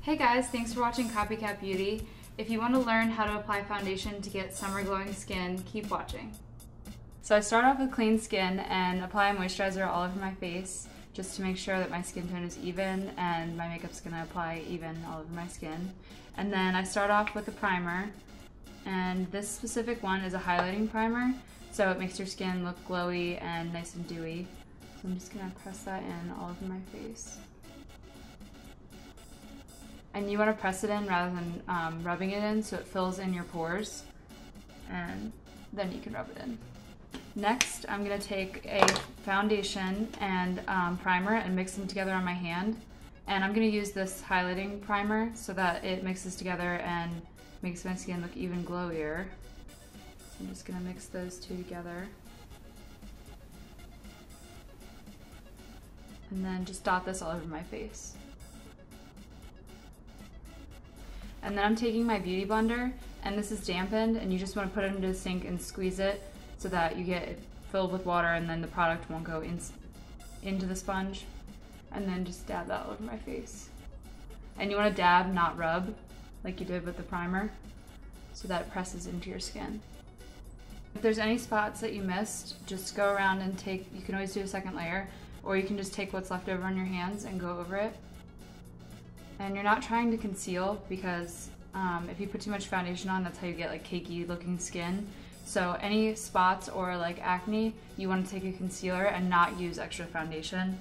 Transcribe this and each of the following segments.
Hey guys, thanks for watching Copycat Beauty. If you want to learn how to apply foundation to get summer glowing skin, keep watching. So I start off with clean skin and apply a moisturizer all over my face just to make sure that my skin tone is even and my makeup's gonna apply even all over my skin. And then I start off with a primer, and this specific one is a highlighting primer, so it makes your skin look glowy and nice and dewy. So I'm just gonna press that in all over my face. And you want to press it in rather than rubbing it in so it fills in your pores, and then you can rub it in. Next, I'm going to take a foundation and primer and mix them together on my hand. And I'm going to use this highlighting primer so that it mixes together and makes my skin look even glowier. So I'm just going to mix those two together. And then just dot this all over my face. And then I'm taking my beauty blender, and this is dampened, and you just want to put it into the sink and squeeze it so that you get it filled with water and then the product won't go into the sponge. And then just dab that all over my face. And you want to dab, not rub, like you did with the primer, so that it presses into your skin. If there's any spots that you missed, just go around and you can always do a second layer, or you can just take what's left over on your hands and go over it. And you're not trying to conceal, because if you put too much foundation on, that's how you get like cakey looking skin. So any spots or like acne, you want to take a concealer and not use extra foundation.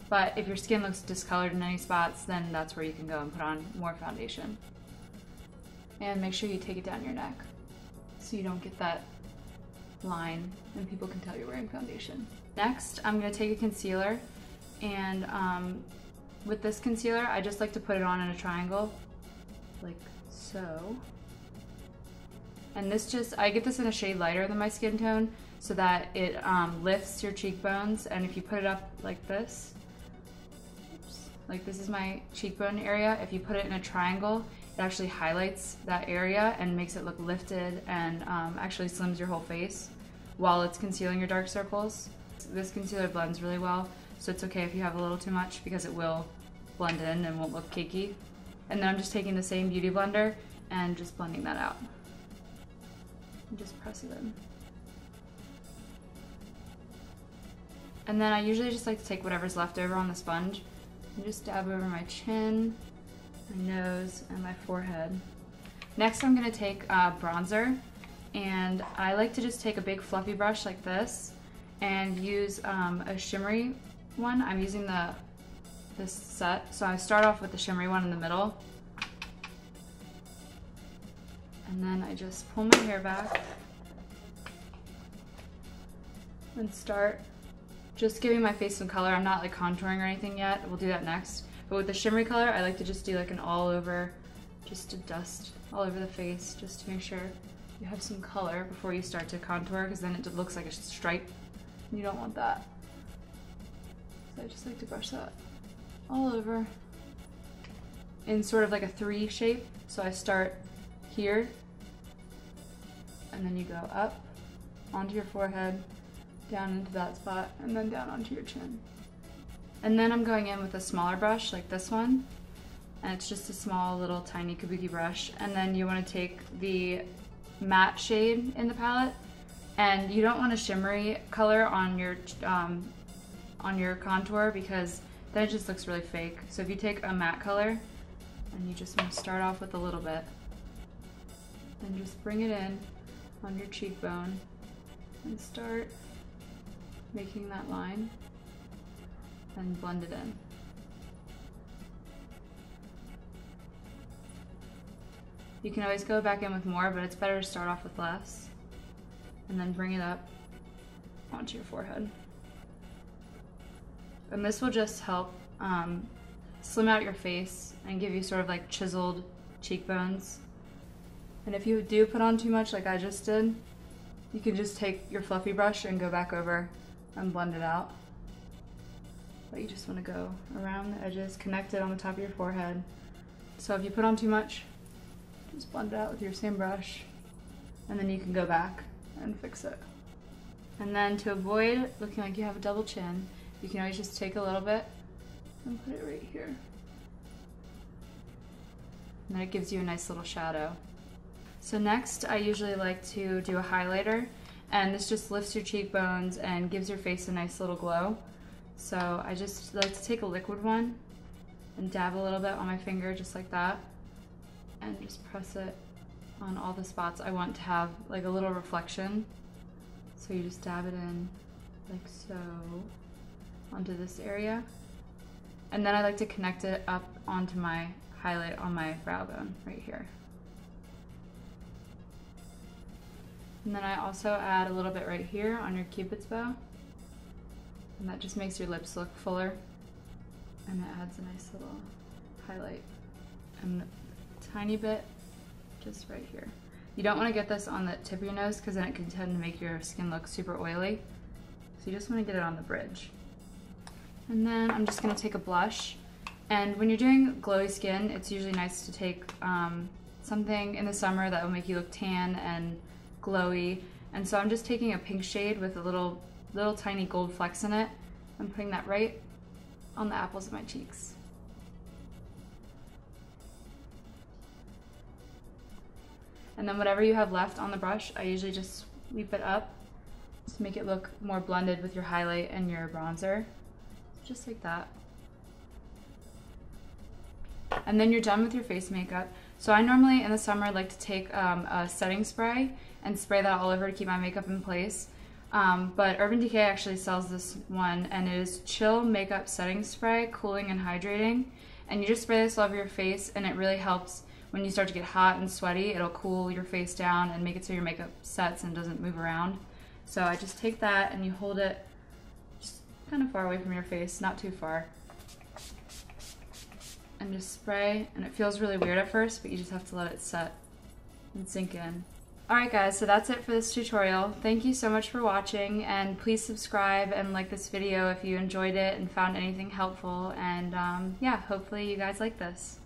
But if your skin looks discolored in any spots, then that's where you can go and put on more foundation. And make sure you take it down your neck so you don't get that line and people can tell you're wearing foundation. Next, I'm going to take a concealer, and with this concealer, I just like to put it on in a triangle, like so. And this I get this in a shade lighter than my skin tone so that it lifts your cheekbones. And if you put it up like this, like this is my cheekbone area, if you put it in a triangle, it actually highlights that area and makes it look lifted, and actually slims your whole face while it's concealing your dark circles. This concealer blends really well, so it's okay if you have a little too much, because it will blend in and won't look cakey. And then I'm just taking the same beauty blender and just blending that out. And just press it in. And then I usually just like to take whatever's left over on the sponge and just dab over my chin, my nose, and my forehead. Next, I'm going to take bronzer, and I like to just take a big fluffy brush like this and use a shimmery one. I'm using this set, so I start off with the shimmery one in the middle, and then I just pull my hair back and start just giving my face some color. I'm not like contouring or anything yet, we'll do that next. But with the shimmery color, I like to just do like an all over, just to dust all over the face, just to make sure you have some color before you start to contour, because then it looks like a stripe. You don't want that. So I just like to brush that all over in sort of like a 3 shape. So I start here, and then you go up onto your forehead, down into that spot, and then down onto your chin. And then I'm going in with a smaller brush like this one, and it's just a small little tiny kabuki brush. And then you want to take the matte shade in the palette, and you don't want a shimmery color on your contour, because then it just looks really fake. So if you take a matte color and you just want to start off with a little bit, then just bring it in on your cheekbone and start making that line and blend it in. You can always go back in with more, but it's better to start off with less, and then bring it up onto your forehead. And this will just help slim out your face and give you sort of like chiseled cheekbones. And if you do put on too much like I just did, you can just take your fluffy brush and go back over and blend it out. But you just want to go around the edges, connect it on the top of your forehead. So if you put on too much, just blend it out with your same brush, and then you can go back and fix it. And then to avoid looking like you have a double chin, you can always just take a little bit and put it right here. And then it gives you a nice little shadow. So next, I usually like to do a highlighter, and this just lifts your cheekbones and gives your face a nice little glow. So I just like to take a liquid one and dab a little bit on my finger just like that, and just press it on all the spots I want to have like a little reflection. So you just dab it in like so onto this area, and then I like to connect it up onto my highlight on my brow bone right here. And then I also add a little bit right here on your cupid's bow, and that just makes your lips look fuller, and it adds a nice little highlight, and a tiny bit just right here. You don't want to get this on the tip of your nose because then it can tend to make your skin look super oily. So you just want to get it on the bridge. And then I'm just going to take a blush. And when you're doing glowy skin, it's usually nice to take something in the summer that will make you look tan and glowy. And so I'm just taking a pink shade with a little tiny gold flecks in it. I'm putting that right on the apples of my cheeks. And then whatever you have left on the brush, I usually just sweep it up to make it look more blended with your highlight and your bronzer. Just like that. And then you're done with your face makeup. So I normally in the summer like to take a setting spray and spray that all over to keep my makeup in place. But Urban Decay actually sells this one, and it is Chill Makeup Setting Spray, Cooling and Hydrating. And you just spray this all over your face, and it really helps when you start to get hot and sweaty. It'll cool your face down and make it so your makeup sets and doesn't move around. So I just take that and you hold it just kind of far away from your face, not too far. And just spray, and it feels really weird at first, but you just have to let it set and sink in. Alright guys, so that's it for this tutorial. Thank you so much for watching, and please subscribe and like this video if you enjoyed it and found anything helpful, and yeah, hopefully you guys like this.